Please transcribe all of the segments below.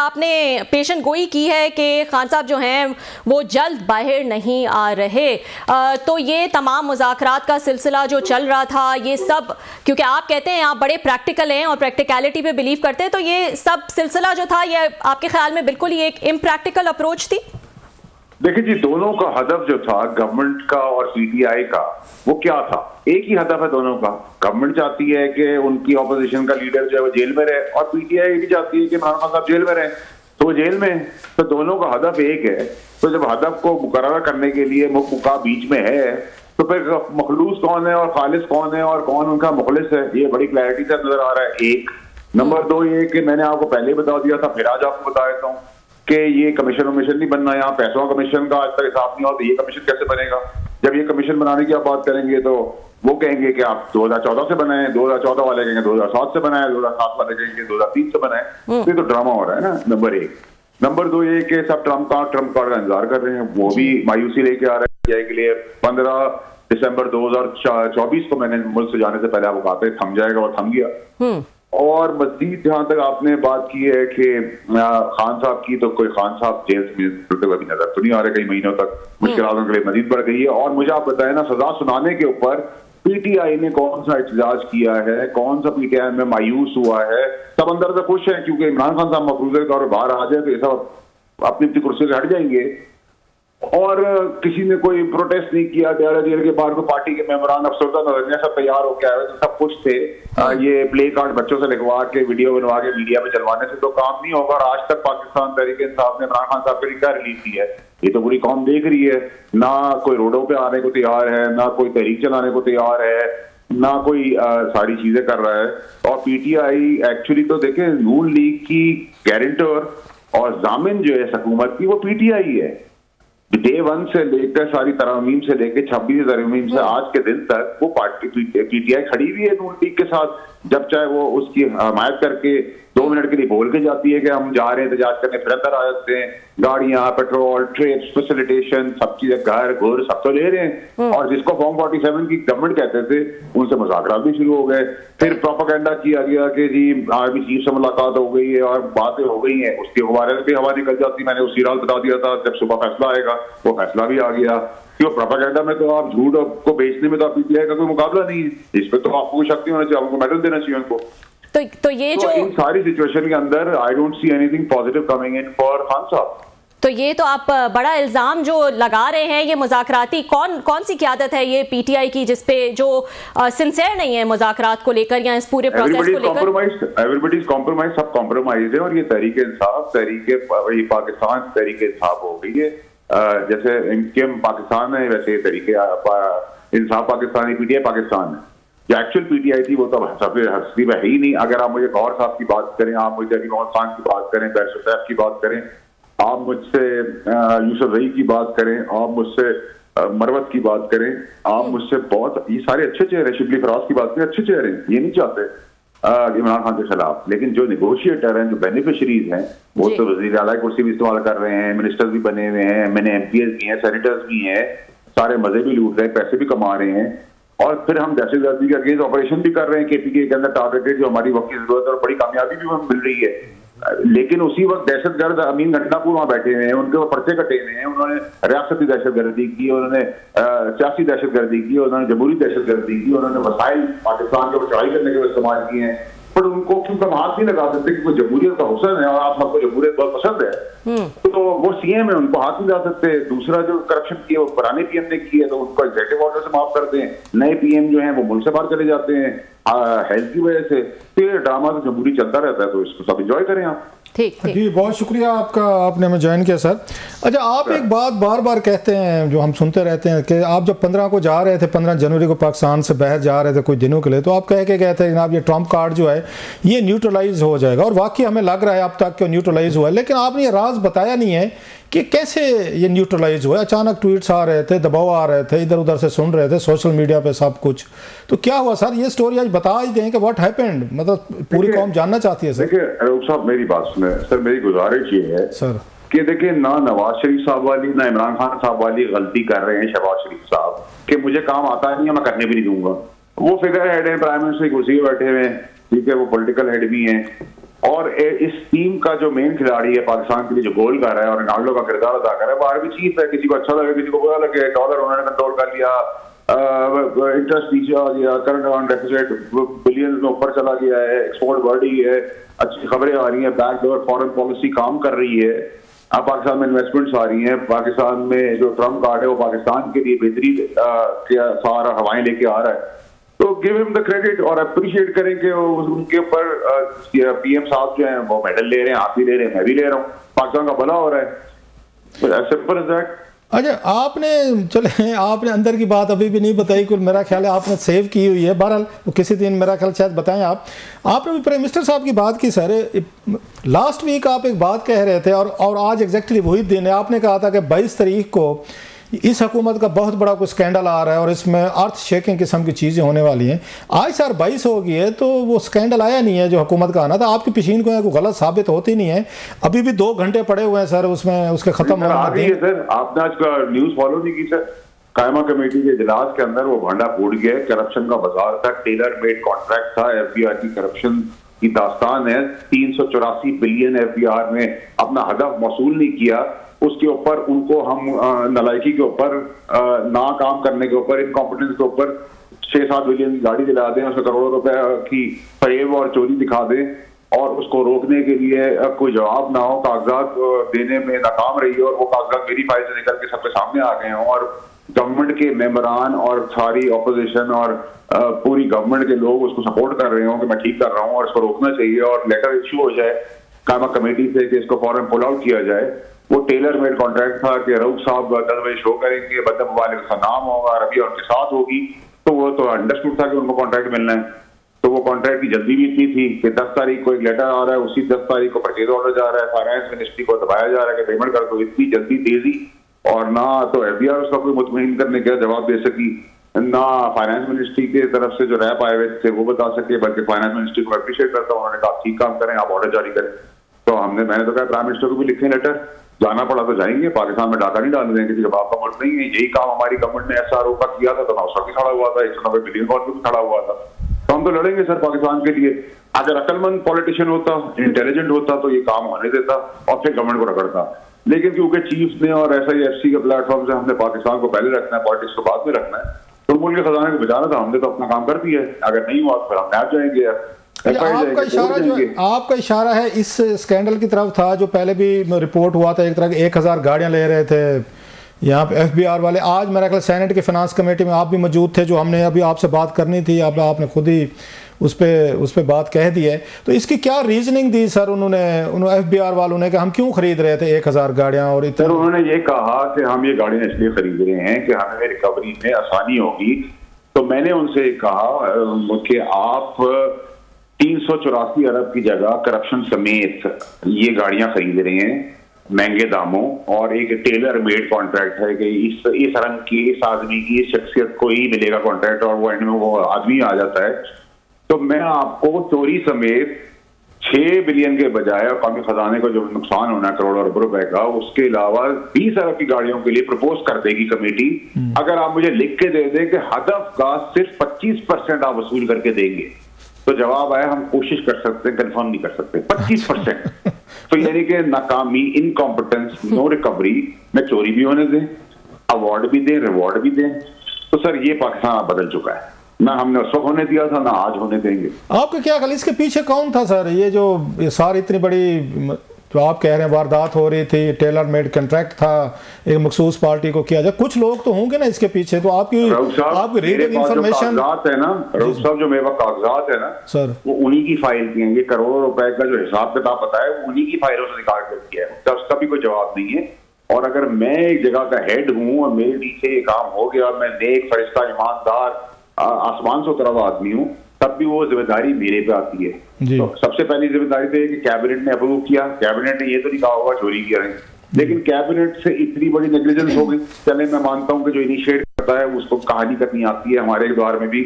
आपने पेशन गोई की है कि खान साहब जो हैं वो जल्द बाहर नहीं आ रहे, तो ये तमाम मुज़ाकरात का सिलसिला जो चल रहा था, ये सब, क्योंकि आप कहते हैं आप बड़े प्रैक्टिकल हैं और प्रैक्टिकलिटी पे बिलीव करते हैं, तो ये सब सिलसिला जो था ये आपके ख्याल में बिल्कुल ही एक इम्प्रैक्टिकल अप्रोच थी? देखिए जी, दोनों का हदफ जो था गवर्नमेंट का और पीटीआई का, वो क्या था? एक ही हदफ है दोनों का। गवर्नमेंट चाहती है कि उनकी ऑपोजिशन का लीडर जो है वो जेल में रहे, और पीटीआई भी चाहती है कि इमरान खान साहब जेल में रहे, तो वो जेल में। तो दोनों का हदफ एक है। तो जब हदफ को मुकर्रर करने के लिए मुक्का बीच में है, तो फिर मखलूस कौन है और खालिस कौन है और कौन उनका मुखलिस है, ये बड़ी क्लैरिटी से नजर आ रहा है। एक नंबर दो ये कि मैंने आपको पहले बता दिया था, फिर आज आपको बता देता हूँ कि ये कमीशन वमीशन नहीं बनना, यहाँ पैसों का कमीशन का आज तक हिसाब नहीं हुआ, तो ये कमीशन कैसे बनेगा? जब ये कमीशन बनाने की आप बात करेंगे तो वो कहेंगे कि आप 2014 से बनाए, 2014 वाले कहेंगे 2007 से बनाए, 2007 वाले कहेंगे 2003 से बनाए। ये तो ड्रामा हो रहा है ना, नंबर एक। नंबर दो ये कि सब ट्रम्प कार्ड का इंतजार कर रहे हैं, वो भी मायूसी लेके आ रहे हैं के लिए। 15 दिसंबर 2024 को मैंने मुल्क से जाने से पहले आपको कहा था थम जाएगा, और थम गया। और मजीद जहां तक आपने बात की है कि खान साहब की, तो कोई खान साहब जेल से मिलते हुए अभी नजर तो नहीं आ रहे कई महीनों तक। मुश्किलातों के लिए मजीद बढ़ गई है। और मुझे आप बताएं ना, सजा सुनाने के ऊपर पीटीआई ने कौन सा एहतजाज किया है, कौन सा पीटीआई में मायूस हुआ है? सब अंदर से खुश है क्योंकि इमरान खान साहब मफरूजे के तौर पर बाहर आ जाए तो ये सब अपनी अपनी कुर्सी से हट जाएंगे। और किसी ने कोई प्रोटेस्ट नहीं किया। जेल के बाहर को पार्टी के मेंबरान अफसरदा नजरिया सब तैयार होकर आए तो सब कुछ थे। ये प्ले कार्ड बच्चों से लिखवा के वीडियो बनवा के मीडिया में चलवाने से तो काम नहीं होगा। और आज तक पाकिस्तान तहरीक इंसाफ ने इमरान खान साहब के लिए क्या रिलीज की है? ये तो पूरी कौम देख रही है। ना कोई रोडों पे आने को तैयार है, ना कोई तहरीक चलाने को तैयार है, ना कोई सारी चीजें कर रहा है। और पीटीआई एक्चुअली तो देखें, नून लीग की गारंटर और जामिन जो है हुकूमत की, वो पीटीआई है। डे 1 से लेकर सारी तरमीम से लेकर 26 तरमीम से आज के दिन तक वो पार्टी पीटीआई खड़ी हुई है नून लीग के साथ। जब चाहे वो उसकी हमायत करके 2 मिनट के लिए बोल के जाती है कि हम जा रहे हैं एहतजाज करने, फिर अंदर आ जाते हैं। गाड़ियां, पेट्रोल, ट्रेन, फैसिलिटेशन, सब चीजें, घर घोर सब तो ले रहे हैं। और जिसको फॉर्म 47 की गवर्नमेंट कहते थे, उनसे मुज़ाकरात भी शुरू हो गए। फिर प्रोपेगेंडा किया गया कि जी आर्मी चीफ से मुलाकात हो गई है और बातें हो गई हैं। उसके बारे में भी हवा निकल जाती। मैंने उसी रात बता दिया था, जब सुबह फैसला आएगा, वो फैसला भी आ गया। क्यों? प्रोपेगेंडा में तो आप झूठ को बेचने में तो आप पीटीआई का कोई मुकाबला नहीं है। इस पर तो आपको कोई शक्ति होना चाहिए, आपको मेडल देना चाहिए उनको। तो ये जो इन सारी सिचुएशन के अंदर I don't see anything positive coming in for Khan साहब। तो ये तो आप बड़ा इल्जाम जो लगा रहे हैं, ये मुज़ाकराती कौन सी क़यादत है ये पीटीआई की जिसपे जो सिंसियर नहीं है मुज़ाकरात को लेकर या इस पूरे प्रोसेस को लेकर? एवरीबडी इज कॉम्प्रोमाइज, सब कॉम्प्रोमाइज है। और ये तहरीके इंसाफ, ये पाकिस्तान तहरीके इंसाफ हो गई है। जैसे इनके पाकिस्तान है वैसे तहरीके इंसाफ पाकिस्तान, पीटीआई पाकिस्तान है। जो एक्चुअल पीटीआई थी वो तो हस्ती में है ही नहीं। अगर आप मुझे गौर साहब की बात करें, आप मुझे अली मोहम्मद खान की बात करें, बैरिस्टर साहब की बात करें, आप मुझसे यूसुफ रई की बात करें, आप मुझसे मरवत की बात करें, आप मुझसे बहुत, ये सारे अच्छे चेहरे, शिबली फराज की बात करें, अच्छे चेहरे, ये नहीं चाहते इमरान खान के खिलाफ। लेकिन जो नेगोशिएटर हैं, जो बेनिफिशरीज हैं, वो तो वजीर आला की कुर्सी भी इस्तेमाल कर रहे हैं, मिनिस्टर्स भी बने हुए हैं, मैंने एमपीएस भी हैं, सेनेटर्स भी हैं, सारे मजे भी लूट रहे हैं, पैसे भी कमा रहे हैं। और फिर हम दहशतगर्दी के अगेंस्ट ऑपरेशन भी कर रहे हैं केपीके के अंदर टारगेटेड, जो हमारी वक्त की जरूरत है और बड़ी कामयाबी भी हमें मिल रही है। लेकिन उसी वक्त दहशतगर्द अमीन घटनापुर वहां बैठे हुए हैं, उनके ऊपर पर्चे कटे हुए हैं। उन्होंने रियासती दहशतगर्दी की, उन्होंने सियासी दहशतगर्दी की, उन्होंने जमहूरी दहशतगर्दी की, उन्होंने वसाइल पाकिस्तान के ऊपर चढ़ाई करने के लिए इस्तेमाल किए हैं। पर उनको क्योंकि हम हाथ नहीं लगा सकते क्योंकि जमहूरियत का हुस्न है और आप सबको जमहूरियत बहुत पसंद है, तो वो सीएम है, उनको हाथ नहीं लगा सकते। दूसरा जो करप्शन की है वो पुराने पीएम ने की है, तो उनको एग्जीक्यूटिव ऑर्डर से माफ कर दें। नए पीएम जो हैं वो मुल्क से बाहर चले जाते हैं हेल्थ की वजह से। फिर ड्रामा तो जमहूरी चलता रहता है, तो इसको सब एंजॉय करें आप। ठीक जी, बहुत शुक्रिया आपका, आपने हमें ज्वाइन किया सर। अच्छा, आप एक बात बार बार कहते हैं जो हम सुनते रहते हैं कि आप जब 15 को जा रहे थे, 15 जनवरी को पाकिस्तान से बाहर जा रहे थे कुछ दिनों के लिए, तो आप कह के गए थे जनाब ये ट्रम्प कार्ड जो है ये न्यूट्रलाइज हो जाएगा, और वाकई हमें लग रहा है अब तक कि न्यूट्रलाइज हुआ है। लेकिन आपने ये राज बताया नहीं है कि कैसे ये न्यूट्रलाइज हुआ। अचानक ट्वीट्स आ रहे थे, दबाव आ रहे थे, इधर उधर से सुन रहे थे, सोशल मीडिया पे सब कुछ। तो क्या हुआ सर, ये स्टोरी आज बता ही दें कि व्हाट हैपेंड, मतलब पूरी कौम जानना चाहती है सर। देखिए रऊफ साहब, मेरी बात सुने सर, मेरी गुजारिश ये है सर कि देखिए ना नवाज शरीफ साहब वाली ना इमरान खान साहब वाली गलती कर रहे हैं शहबाज शरीफ साहब कि मुझे काम आता नहीं है, मैं करने भी नहीं दूंगा। वो फिगर हेड है, प्राइम मिनिस्टर की कुर्सी पे बैठे हुए हैं, ठीक है, वो पॉलिटिकल हेड भी हैं, और इस टीम का जो मेन खिलाड़ी है पाकिस्तान के लिए, जो गोल कर रहा है और रोनाल्डो का किरदार अदा कर रहा है, वो आर्मी चीफ है। किसी को अच्छा लगे, किसी को बुरा लगे, डॉलर उन्होंने कंट्रोल कर लिया, इंटरेस्ट नीचे आ गया, करंट अकाउंट डेफिसिट बिलियन में ऊपर चला गया है, एक्सपोर्ट बढ़ रही है, अच्छी खबरें आ रही हैं, बैकडोर फॉरेन पॉलिसी काम कर रही है, अब पाकिस्तान में इन्वेस्टमेंट्स आ रही हैं, पाकिस्तान में जो ट्रम्प कार्ड है वो पाकिस्तान के लिए बेहतरी सारा हवाएं लेके आ रहा है। तो गिव हिम द क्रेडिट और अप्रिशिएट करेंगे। उनके ऊपर पीएम साहब जो हैं वो मेडल ले रहे हैं, आप भी ले रहे हैं, मैं भी ले रहा हूँ, पाकिस्तान का भला हो रहा है, सिंपल एज दैट। अच्छा, आपने अंदर की बात अभी भी नहीं बताई, कुल मेरा ख्याल है आपने सेव की हुई है, बहरहाल वो किसी दिन मेरा ख्याल शायद बताएं आप। आपने भी प्राइम मिनिस्टर साहब की बात की सर, लास्ट वीक आप एक बात कह रहे थे और आज एग्जैक्टली वही दिन है। आपने कहा था कि 22 तारीख को इस हुकूमत का बहुत बड़ा कोई स्कैंडल आ रहा है और इसमें अर्थ शेकिंग किस्म की चीज़ें होने वाली हैं। आज सर 22 हो गई है तो वो स्कैंडल आया नहीं है जो हुकूमत का आना था। आपकी पिशीन को गलत साबित होती नहीं है, अभी भी 2 घंटे पड़े हुए हैं सर उसमें, उसके खत्म होने में। सर आपने आज का न्यूज़ फॉलो नहीं की सर? कायमा कमेटी के इजलास के अंदर वो भांडा फूट गया, करप्शन का बाजार था, टेलर मेड कॉन्ट्रैक्ट था, एफबीआर की करप्शन की दास्तान है, 384 बिलियन एफबीआर ने अपना हदफ मौसूल नहीं किया, उसके ऊपर उनको हम नलायकी के ऊपर, ना काम करने के ऊपर, इनकॉम्पिटेंस के ऊपर 6-7 बिलियन की गाड़ी दिला दें, उसमें करोड़ों रुपए की फरेब और चोरी दिखा दें और उसको रोकने के लिए कोई जवाब ना हो, कागजात देने में नाकाम रही है और वो कागजात वेरीफाई से निकल के सबके सामने आ गए हों और गवर्नमेंट के मेंबरान और सारी ऑपोजिशन और पूरी गवर्नमेंट के लोग उसको सपोर्ट कर रहे हो कि मैं ठीक कर रहा हूँ और इसको रोकना चाहिए और लेटर इश्यू हो जाए कायमा कमेटी से कि इसको फौरन पुल आउट किया जाए। वो टेलर मेड कॉन्ट्रैक्ट था कि रऊफ साहब 10 बजे शो करेंगे, बदम वाले का नाम होगा, रबी उनके साथ होगी, तो वो तो अंडरस्टूड था कि उनको कॉन्ट्रैक्ट मिलना है। तो वो कॉन्ट्रैक्ट की जल्दी भी इतनी थी कि 10 तारीख को एक लेटर आ रहा है, उसी 10 तारीख को परचेज ऑर्डर जा रहा है, फाइनेंस मिनिस्ट्री को दबाया जा रहा है कि पेमेंट कर दो। इतनी जल्दी तेजी, और ना तो एफबीआर उसका कोई मुतमईन करने का जवाब दे सकी, ना फाइनेंस मिनिस्ट्री की तरफ से जो रैप आए हुए थे वो बता सके, बल्कि फाइनेंस मिनिस्ट्री को अप्रिशिएट करता हूँ, उन्होंने कहा ठीक काम करें, आप ऑर्डर जारी करें। तो मैंने तो कहा प्राइम मिनिस्टर को भी लिखे लेटर, जाना पड़ा तो जाएंगे, पाकिस्तान में डाका नहीं डालने देंगे, किसी बाप का मुल्क नहीं है। यही काम हमारी गवर्नमेंट ने एसआरओ का किया था तो नौशा भी खड़ा हुआ था, 190 बिलियन का भी खड़ा हुआ था। तो हम तो लड़ेंगे सर पाकिस्तान के लिए। अगर अकलमंद पॉलिटिशियन होता, इंटेलिजेंट होता तो ये काम होने देता और फिर गवर्नमेंट को रगड़ता। लेकिन क्योंकि चीफ ने और SIFC के प्लेटफॉर्म से हमने पाकिस्तान को पहले रखना है, पॉलिटिक्स को बाद में रखना है, तो मुल्क के खजाने को बचाना था, हमने तो अपना काम कर दिया है। अगर नहीं हुआ फिर हम नैप जाएंगे। आपका इशारा है इस स्कैंडल की तरफ था जो पहले भी रिपोर्ट हुआ था, एक तरह के 1000 गाड़ियां ले रहे थे यहाँ पे एफबीआर वाले। आज मेरा ख्याल सेनेट की फाइनेंस कमेटी में आप भी मौजूद थे, जो हमने अभी आपसे बात करनी थी, आपने खुद ही उस पे बात कह दी है। तो इसकी क्या रीजनिंग दी सर उन्होंने एफबीआर वालों ने कि हम क्यों खरीद रहे थे 1000 गाड़ियां? और सर उन्होंने ये कहा कि हम ये गाड़ियां इसलिए खरीद रहे हैं कि हमें रिकवरी में आसानी होगी। तो मैंने उनसे कहा कि आप 384 अरब की जगह करप्शन समेत ये गाड़ियां खरीद रहे हैं महंगे दामों, और एक टेलर मेड कॉन्ट्रैक्ट है कि इस रंग की, इस आदमी की, इस शख्सियत को ही मिलेगा कॉन्ट्रैक्ट और वो एंड में वो आदमी आ जाता है। तो मैं आपको चोरी समेत 6 बिलियन के बजाय और कौमी खजाने को जो नुकसान होना है करोड़ों अरब रुपए का, उसके अलावा 20 अरब की गाड़ियों के लिए प्रपोज कर देगी कमेटी, अगर आप मुझे लिख के दे दें कि हदफ का सिर्फ 25% आप वसूल करके देंगे। तो जवाब आया हम कोशिश कर सकते हैं, कंफर्म नहीं कर सकते। 25% तो यानी कि नाकामी, इनकॉम्पिटेंस, नो रिकवरी में चोरी भी होने दें, अवार्ड भी दें, रिवॉर्ड भी दें। तो सर ये पाकिस्तान बदल चुका है, ना हमने उस वक्त होने दिया था ना आज होने देंगे। आपका क्या ख्याल, इसके पीछे कौन था सर? ये जो सारी इतनी बड़ी जो आप कह रहे हैं वारदात हो रही थी, टेलर मेड कॉन्ट्रैक्ट था, एक मखसूस पार्टी को किया जाए, कुछ लोग तो होंगे ना इसके पीछे। तो आपकी रीडिंग इंफॉर्मेशन है ना रऊफ साहब, जो मेरे पास कागजात है ना सर, वो उन्हीं की फाइल की हैं। ये करोड़ों रुपए का जो हिसाब किताब बताया वो उन्हीं की फाइलों से निकाल कर किया है, उसका भी कोई जवाब नहीं है। और अगर मैं एक जगह का हेड हूँ और मेरे नीचे ये काम हो गया, मैं नेक, फरिश्ता, ईमानदार, आसमान से उतरा हुआ आदमी हूँ, तब भी वो जिम्मेदारी मेरे पे आती है। तो सबसे पहली जिम्मेदारी तो है कि कैबिनेट ने अप्रूव किया, कैबिनेट ने ये तो नहीं कहा होगा चोरी किया रहे, लेकिन कैबिनेट से इतनी बड़ी नेग्लिजेंस हो गई। चले मैं मानता हूँ कि जो इनिशिएट करता है उसको कहानी करनी आती है, हमारे द्वार में भी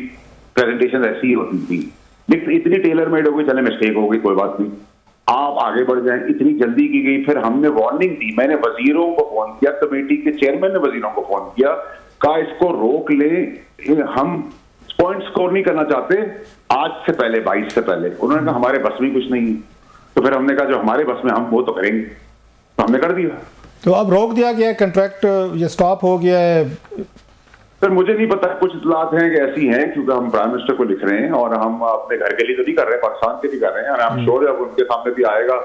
प्रेजेंटेशन ऐसी ही होती थी, लेकिन इतनी टेलर मेड हो गई, चले मिस्टेक हो गई, कोई बात नहीं, आप आगे बढ़ जाएं। इतनी जल्दी की गई, फिर हमने वार्निंग दी, मैंने वजीरों को फोन किया, कमेटी के चेयरमैन ने वजीरों को फोन किया, कहा इसको रोक ले, हम पॉइंट स्कोर नहीं करना चाहते आज से पहले, 22 से पहले। उन्होंने कहा हमारे बस में कुछ नहीं। तो फिर हमने कहा जो हमारे बस में हम वो तो करेंगे, तो हमने कर दिया। तो अब रोक दिया गया है, कंट्रैक्ट ये स्टॉप हो गया है? सर मुझे नहीं पता, कुछ इतलात हैं कि ऐसी हैं, क्योंकि हम प्राइम मिनिस्टर को लिख रहे हैं और हम अपने घर के लिए तो नहीं कर रहे, पाकिस्तान के लिए कर रहे हैं, और आई एम श्योर जब उनके सामने भी आएगा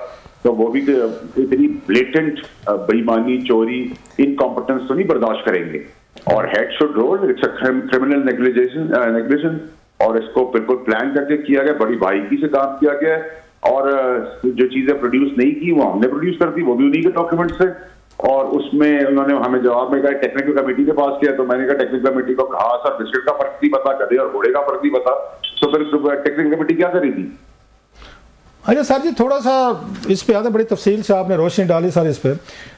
तो वो भी इतनी ब्लेटेंट बेईमानी, चोरी, इनकॉम्पिटेंस तो नहीं बर्दाश्त करेंगे। और head should roll, it's a criminal negligence, और इसको बिल्कुल प्लान करके किया गया, बड़ी बारीकी से काम किया गया है। और जो चीजें प्रोड्यूस नहीं की वो हमने प्रोड्यूस कर दी, वो भी उन्हीं के डॉक्यूमेंट से। और उसमें उन्होंने हमें जवाब में कहा टेक्निकल कमेटी के पास किया, तो मैंने कहा टेक्निकल कमेटी को घास और बिस्किट का फर्क नहीं पता, गधे और घोड़े का फर्क नहीं पता, तो फिर टेक्निकल कमेटी क्या करेगी? अच्छा सर जी, थोड़ा सा इस पे आते, बड़ी तफसील से आपने रोशनी डाली सर इस पे।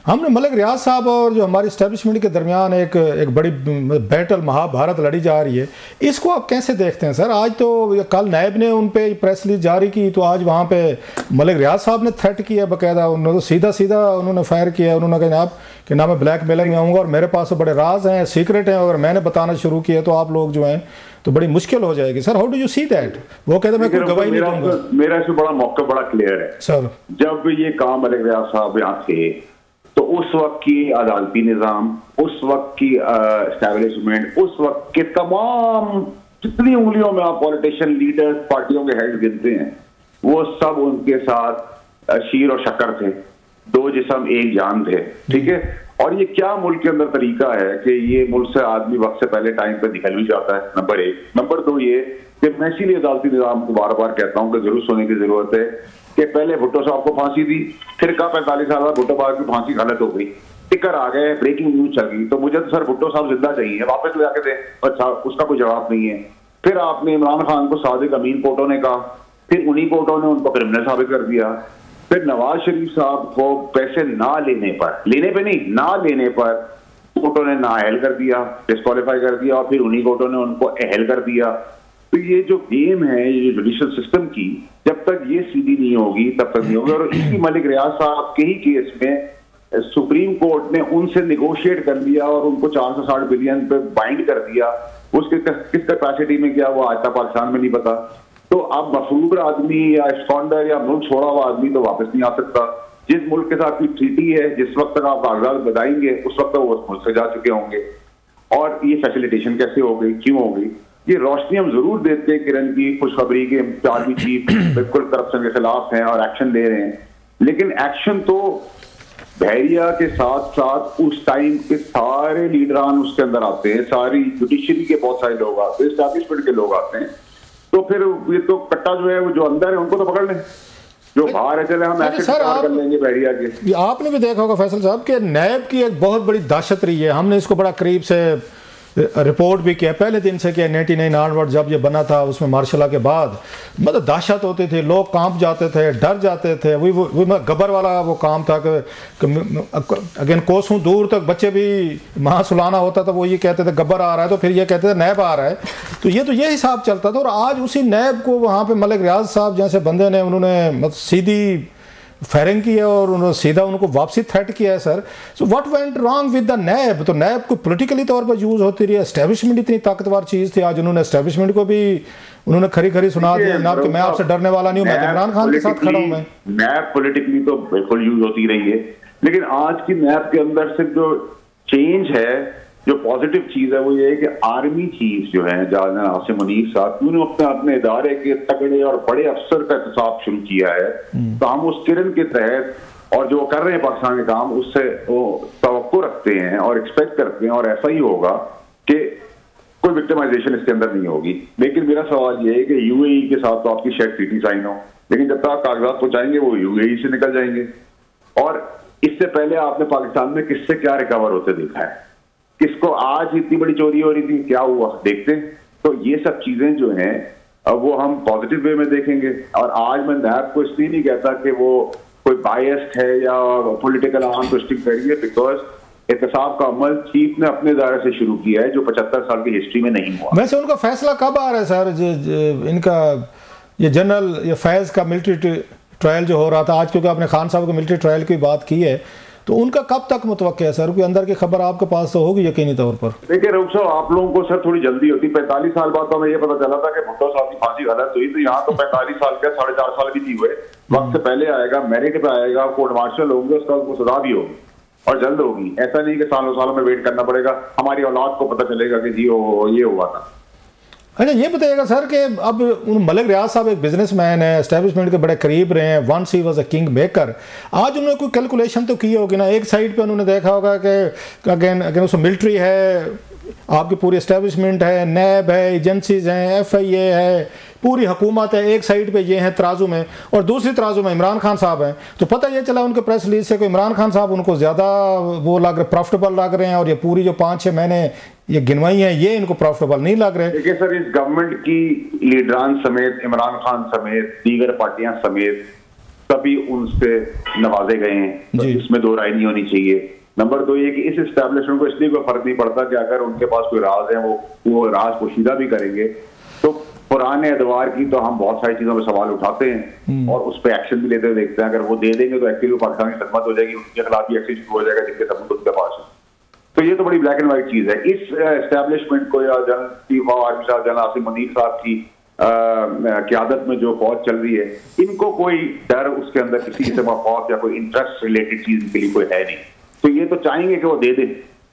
हमने मलिक रियाज साहब और जो हमारी इस्टेब्लिशमेंट के दरमियान एक बड़ी बैटल महाभारत लड़ी जा रही है, इसको आप कैसे देखते हैं सर? आज तो कल नायब ने उन पे प्रेस रिलीज जारी की, तो आज वहाँ पे मलिक रियाज साहब ने थ्रेट किया बाकायदा, उन्होंने तो सीधा सीधा उन्होंने फायर किया। उन्होंने कहा आप कि ना मैं ब्लैक मेलिंग में आऊँगा और मेरे पास तो बड़े राज हैं, सीक्रेट हैं, अगर मैंने बताना शुरू किया तो आप लोग जो हैं तो बड़ी मुश्किल हो जाएगी। Sir how do you see that? वो कहते मैं कोई गवाही नहीं दूंगा। मेरा इसमें बड़ा मौका बड़ा क्लियर है सर। जब ये काम मलिक रियाज साहब यहाँ थे तो उस वक्त की अदालती निज़ाम, उस वक्त की एस्टैब्लिशमेंट, उस वक्त के तमाम जितनी उंगलियों में आप पॉलिटिशियन, लीडर्स, पार्टियों के हेड गिनते हैं, वो सब उनके साथ शीर और शक्कर थे, दो जिस्म एक जान थे, ठीक है। और ये क्या मुल्क के अंदर तरीका है कि ये मुल्क से आदमी वक्त से पहले टाइम पे निकल भी जाता है, नंबर एक। नंबर दो ये कि मैं इसीलिए अदालती निज़ाम को बार बार कहता हूँ कि जरूर सोने की जरूरत है कि पहले भुट्टो साहब को फांसी दी, फिर कहा 45 साल बाद भुट्टो साहब की फांसी गलत हो गई, टिकर आ गए, ब्रेकिंग न्यूज चल गई, तो मुझे तो सर भुट्टो साहब जिंदा चाहिए, वापस ले आके दे। अच्छा, उसका कोई जवाब नहीं है। फिर आपने इमरान खान को सादिक अमीन कोर्टों ने कहा, फिर उन्हीं कोर्टों ने उनको क्रिमिनल साबित कर दिया। फिर नवाज शरीफ साहब को पैसे ना लेने पर, लेने पे नहीं, ना लेने पर कोर्टों ने नाअहल कर दिया, डिस्क्वालीफाई कर दिया, और फिर उन्हीं कोर्टों ने उनको अहल कर दिया। तो ये जो गेम है ये जुडिशल सिस्टम की, जब तक ये सीधी नहीं होगी तब तक नहीं होगी। और इसी मलिक रियाज साहब के ही केस में सुप्रीम कोर्ट ने उनसे निगोशिएट कर लिया और उनको 460 बिलियन पे बाइंड कर दिया। उसके किस कैपेसिटी में किया वो आज तक पाकिस्तान में नहीं पता। तो अब मफरूर आदमी या स्कॉन्डर या मुल्क छोड़ा हुआ आदमी तो वापस नहीं आ सकता। जिस मुल्क के साथ की ट्रीटी है, जिस वक्त तक आप कागजात बताएंगे उस वक्त तक वो उस मुल्क से जा चुके होंगे। और ये फैसिलिटेशन कैसे हो गई, क्यों हो गई? ये रोशनी हम जरूर देते हैं किरण की खुशखबरी के आर्मी चीफ बिल्कुल करप्शन के खिलाफ हैं और एक्शन ले रहे हैं, लेकिन एक्शन तो बहरिया के साथ साथ उस टाइम के सारे लीडरान उसके अंदर आते हैं, सारी जुडिशरी के बहुत सारे लोग आते हैं, एस्टैब्लिशमेंट के लोग आते हैं। तो फिर ये तो कट्टा जो है वो जो अंदर है उनको तो पकड़ लें, जो बाहर है चले हम ऐसे कर लेंगे बहरिया के। आपने भी देखा होगा फैसल साहब कि नैब की एक बहुत बड़ी दहशत रही है। हमने इसको बड़ा करीब से रिपोर्ट भी किया पहले दिन से कि 99 ऑनवर्ड जब ये बना था उसमें मार्शल के बाद मतलब दहशत होती थी, लोग कांप जाते थे, डर जाते थे। वही गब्बर वाला वो काम था कि अगेन कोसों दूर तक बच्चे भी वहाँ सुलाना होता था, वो ये कहते थे गब्बर आ रहा है, तो फिर ये कहते थे नैब आ रहा है। तो ये हिसाब चलता था। और आज उसी नैब को वहाँ पे मलिक रियाज साहब जैसे बंदे ने उन्होंने मतलब सीधी फायरिंग की है और उन्होंने सीधा उनको वापसी थ्रेट किया है sir. So what went wrong with the NAB? तो नैब को पॉलिटिकली तौर पर यूज होती रही है, एस्टैब्लिशमेंट इतनी ताकतवर चीज थी, आज उन्होंने एस्टैब्लिशमेंट को भी उन्होंने खरी खरी सुना दिया ना कि मैं आपसे डरने वाला नहीं हूं, मैं इमरान खान के साथ खड़ा हूं। मैं नैब पॉलिटिकली तो बिल्कुल यूज होती रही है, लेकिन आज की नैब के अंदर से जो चेंज है, जो पॉजिटिव चीज है वो ये है कि आर्मी चीफ जो है जनरल आसिम मुनीर साहब, उन्होंने अपने इदारे के तगड़े और बड़े अफसर का एहतसाब शुरू किया है। तो हम उस किरण के तहत और जो कर रहे हैं पाकिस्तान के काम, उससे वो तवक्को रखते हैं और एक्सपेक्ट करते हैं, और ऐसा ही होगा कि कोई विक्टिमाइजेशन इसके अंदर नहीं होगी। लेकिन मेरा सवाल ये है कि यूएई के साथ तो आपकी शायद ट्रीटी साइन हो, लेकिन जब तक कागजात पहुंचाएंगे वो यूएई से निकल जाएंगे। और इससे पहले आपने पाकिस्तान में किससे क्या रिकवर होते देखा है, किसको आज इतनी बड़ी चोरी हो रही थी, क्या हुआ देखते हैं। तो ये सब चीजें जो हैं अब वो हम पॉजिटिव वे में देखेंगे। और आज मैं नैब को इसलिए नहीं कहता कि वो कोई बायस्ड है या पॉलिटिकल आर्म ट्विस्टिंग कर रही है, बिकॉज एहतसाब का अमल चीफ ने अपने दायरे से शुरू किया है जो 75 साल की हिस्ट्री में नहीं हुआ। वैसे उनका फैसला कब आ रहा है सर? इनका ये जनरल ये फैज का मिलिट्री ट्रायल जो हो रहा था आज, क्योंकि आपने खान साहब को मिलिट्री ट्रायल की बात की है, तो उनका कब तक मुतवक्किल है सर? कोई अंदर की खबर आपके पास तो होगी यकीनी तौर पर। देखिए रऊफ साहब, आप लोगों को सर थोड़ी जल्दी होती। 45 साल बाद तो हमें ये पता चला था कि भुट्टो साहब की फांसी गलत हुई, तो यहाँ तो 45 साल के 4.5 साल भी नहीं हुए। वक्त से पहले आएगा, मेरिट पे आएगा, कोर्ट मार्शल होंगे, उसका उसको सजा भी होगी और जल्द होगी। ऐसा नहीं कि सालों सालों में वेट करना पड़ेगा, हमारी औलाद को पता चलेगा कि जी ये हुआ था। अच्छा ये बताइएगा सर कि अब मलिक रियाज साहब एक बिजनेसमैन है, एस्टेब्लिशमेंट के बड़े करीब रहे हैं, once he was a king maker. आज उन्होंने कोई कैलकुलेशन तो की होगी ना, एक साइड पे उन्होंने देखा होगा कि अगेन उसमें मिलिट्री है, आपकी पूरी एस्टेब्लिशमेंट है, नैब है, एजेंसीज हैं, FIA है, पूरी हुकूमत है, एक साइड पे ये हैं तराजू में, और दूसरी तराजू में इमरान खान साहब हैं। तो पता ये चला उनके प्रेस रिलीज से कि इमरान खान साहब उनको ज़्यादा वो लग रहे, प्रॉफिटेबल लग रहे हैं, और ये पूरी जो 5-6 महीने ये गिनवाई हैं ये इनको प्रॉफिटेबल नहीं लग रहे। देखिए सर, इस गवर्नमेंट की लीडरान समेत, इमरान खान समेत, दीगर पार्टियां समेत सभी उनसे नवाजे गए हैं, तो इसमें दो राय नहीं होनी चाहिए। नंबर 2 ये कि इस एस्टैब्लिशमेंट को इसलिए कोई फर्क नहीं पड़ता कि अगर उनके पास कोई राज है वो राज पोशीदा भी करेंगे। तो पुराने अदवार की तो हम बहुत सारी चीजों पर सवाल उठाते हैं और उस पर एक्शन भी लेते हुए देखते हैं। अगर वो दे देंगे तो एक्चुअली पाकिस्तान की खदमत हो जाएगी, उनके खिलाफ भी एक्शन शुरू हो जाएगा जिनके सबूत उनके पास है। तो ये तो बड़ी ब्लैक एंड व्हाइट चीज है। इस एस्टैब्लिशमेंट को या जनरल चीफ ऑफ आर्मी साहब जनरल आसिम मुनीर साहब की क़यादत में जो फौज चल रही है, इनको कोई डर उसके अंदर किसी किस्म का खौफ या कोई इंटरेस्ट रिलेटेड चीज के लिए कोई है नहीं। तो ये तो चाहेंगे कि वो दे दें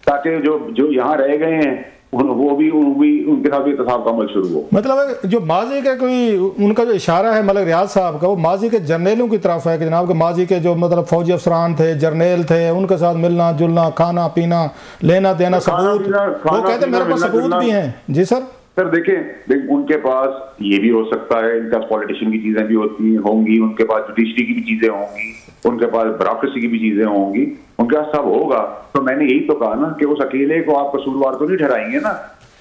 ताकि जो यहाँ रह गए हैं वो भी उनके साथ भी तसाब का अमल शुरू हो। मतलब जो माजी का कोई उनका जो इशारा है मलिक रियाज साहब का, वो माजी के जर्नेलों की तरफ है कि जनाब के माजी के जो मतलब फौजी अफसरान थे, जर्नेल थे, उनके साथ मिलना जुलना, खाना पीना, लेना देना, सबूत, वो कहते मेरे पास सबूत भी हैं। जी सर। सर देखें, उनके पास ये भी हो सकता है, इनके पास पॉलिटिशियन की चीजें भी होंगी, उनके पास जुडिशरी की भी चीजें होंगी, उनके पास ब्यूरोक्रेसी की भी चीजें होंगी, उनके पास सब होगा। तो मैंने यही तो कहा ना कि उस अकेले को आप कसूरवार तो नहीं ठहराएंगे ना।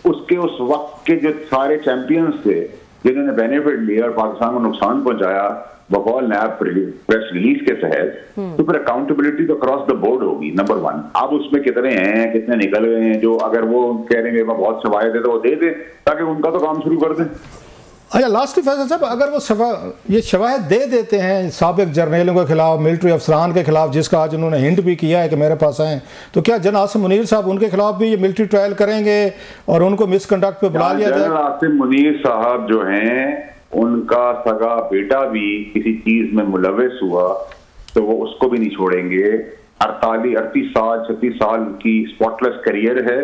उसके उस वक्त के जो सारे चैंपियंस थे जिन्होंने बेनिफिट लिया और पाकिस्तान को नुकसान पहुंचाया बकौल नैब प्रेस रिलीज के तहत, तो फिर अकाउंटेबिलिटी तो क्रॉस द बोर्ड होगी। नंबर 1। अब उसमें कितने हैं, कितने निकल गए हैं, जो अगर वो कह रहे हैं मेरे पास बहुत शवायद है तो वो दे दें ताकि उनका तो काम शुरू कर दें। अच्छा लास्ट फैसल साहब, अगर वो ये शवाहद दे देते हैं साबिक जर्नलों के खिलाफ, मिलिट्री अफसरान के खिलाफ, जिसका आज उन्होंने हिंट भी किया है कि मेरे पास हैं, तो क्या जनरल आसिम मुनीर साहब उनके खिलाफ भी ये मिलिट्री ट्रायल करेंगे और उनको मिसकंडक्ट पे बुला लिया जाए? जनरल आसिम मुनीर साहब जो हैं, उनका सगा बेटा भी किसी चीज में मुलविस हुआ तो वो उसको भी नहीं छोड़ेंगे। 38 साल 36 साल की स्पॉटलेस करियर है,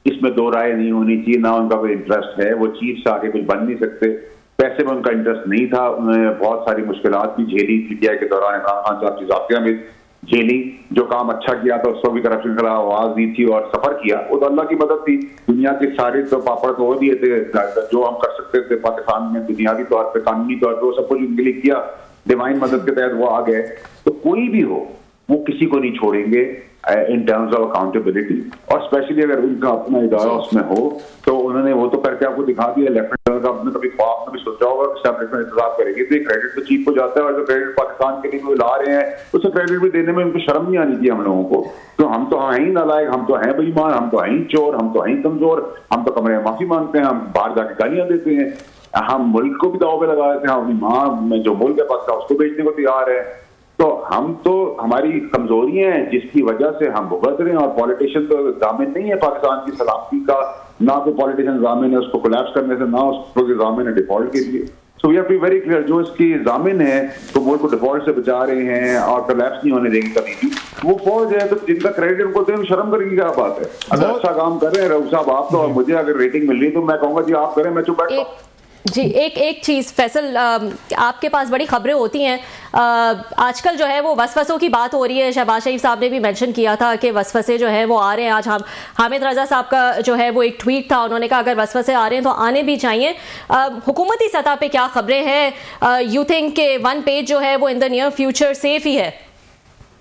इसमें दो राय नहीं होनी चाहिए। ना उनका कोई इंटरेस्ट है, वो चीफ से आगे कुछ बन नहीं सकते, पैसे में उनका इंटरेस्ट नहीं था। उन्होंने बहुत सारी मुश्किलात भी झेली PTI के दौरान, इमरान खान साहब की ज़ाब्तियां भी झेली। जो काम अच्छा किया था उसको भी करप्शन के खिलाफ आवाज दी थी और सफर किया, वो तो अल्लाह की मदद थी। दुनिया के सारे तो पापड़ तो हो दिए थे, जो हम कर सकते थे पाकिस्तान में दुनियावी तौर पर, कानूनी तौर पर, वो सब कुछ उनके लिए किया। डिवाइन मदद के तहत वो आ गए। तो कोई भी हो, वो किसी को नहीं छोड़ेंगे इन टर्म्स ऑफ अकाउंटेबिलिटी, और स्पेशली अगर उनका अपना इदारा उसमें हो तो उन्होंने वो तो करके आपको दिखा दिया। लेफ्टिनेंट का आपने कभी ख्वाब में भी सोचा होगा कि एस्टैब्लिशमेंट इंतजाम करेगी तो क्रेडिट तो चीफ को जाता है, और जो क्रेडिट पाकिस्तान के लिए वो ला रहे हैं उसे क्रेडिट भी देने में उनको शर्म नहीं आनी चाहिए हम लोगों को। तो हम तो हैं ही नालायक, हम तो हैं बेईमान, हम तो हैं चोर, हम तो हैं कमजोर, हम तो कमरे में माफी मांगते हैं, हम बाहर जाके गालियां देते हैं, हम मुल्क को भी दाव पे लगा देते हैं, हम अपनी माँ में जो मुल्क के पास था उसको बेचने को तैयार है। तो हम तो, हमारी कमजोरियां हैं जिसकी वजह से हम भुगत रहे हैं। और पॉलिटिशियन तो जामिन नहीं है पाकिस्तान की सलामती का, ना कोई पॉलिटिशियन जामिन है उसको कोलैप्स करने से, ना उसको जामिन है डिफॉल्ट के लिए। So we have to be very clear, जो इसकी जामिन है तो मुल्क को डिफॉल्ट से बचा रहे हैं और कोलैप्स नहीं होने देंगे कभी भी। वो फौज है तो जिनका क्रेडिट उनको दें, शर्म करने की क्या बात है? अगर अच्छा काम कर रहे हैं रऊफ साहब आप, तो मुझे अगर रेटिंग मिल रही तो मैं कहूंगा जी आप करें, मैं चुप बैठता हूं। जी एक चीज़ फैसल, आपके पास बड़ी खबरें होती हैं आजकल, जो है वो वसवसों की बात हो रही है। शहबाज शरीफ साहब ने भी मेंशन किया था कि वसवसे जो है वो आ रहे हैं। आज हामिद रजा साहब का जो है वो एक ट्वीट था, उन्होंने कहा अगर वसवसे आ रहे हैं तो आने भी चाहिए। हुकूमती सतह पे क्या खबरें हैं? यू थिंक के 1 पेज जो है वो in the near future safe ही है?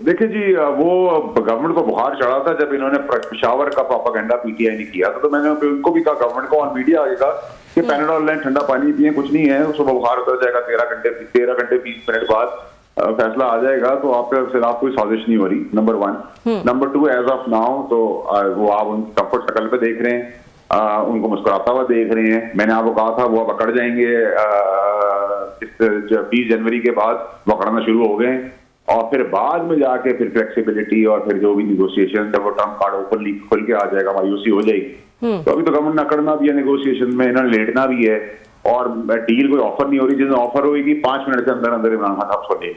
देखिए जी, वो गवर्नमेंट को बुखार चढ़ा था जब इन्होंने पेशावर का प्रोपेगेंडा PTI ने किया था, तो मैंने उनको भी कहा, गवर्नमेंट को ऑन मीडिया आगे कहा कि पैनाडोल लें, ठंडा पानी पिए, कुछ नहीं है, सुबह बुखार उतर जाएगा, 13 घंटे 20 मिनट बाद फैसला आ जाएगा। तो आपके खिलाफ कोई साजिश नहीं हो रही, number 1। Number 2, as of now तो वो आप उन कंफर्ट शक्ल पे देख रहे हैं, उनको मुस्कुराता हुआ देख रहे हैं। मैंने आपको कहा था वो अब अकड़ जाएंगे, 20 जनवरी के बाद वो अकड़ना शुरू हो गए। और फिर बाद में जाके फिर फ्लेक्सिबिलिटी और फिर जो भी निगोशिएशन जब वो ट्रम्प कार्ड ओपनली खुल के आ जाएगा, मायूसी हो जाएगी। तो अभी तो गवर्नमेंट ने करना भी है नेगोशिएशन में, इन्होंने लेटना भी है, और डील कोई ऑफर नहीं हो रही, जिस ऑफर होगी 5 मिनट के अंदर अंदर इमरान खान साहब उसको ले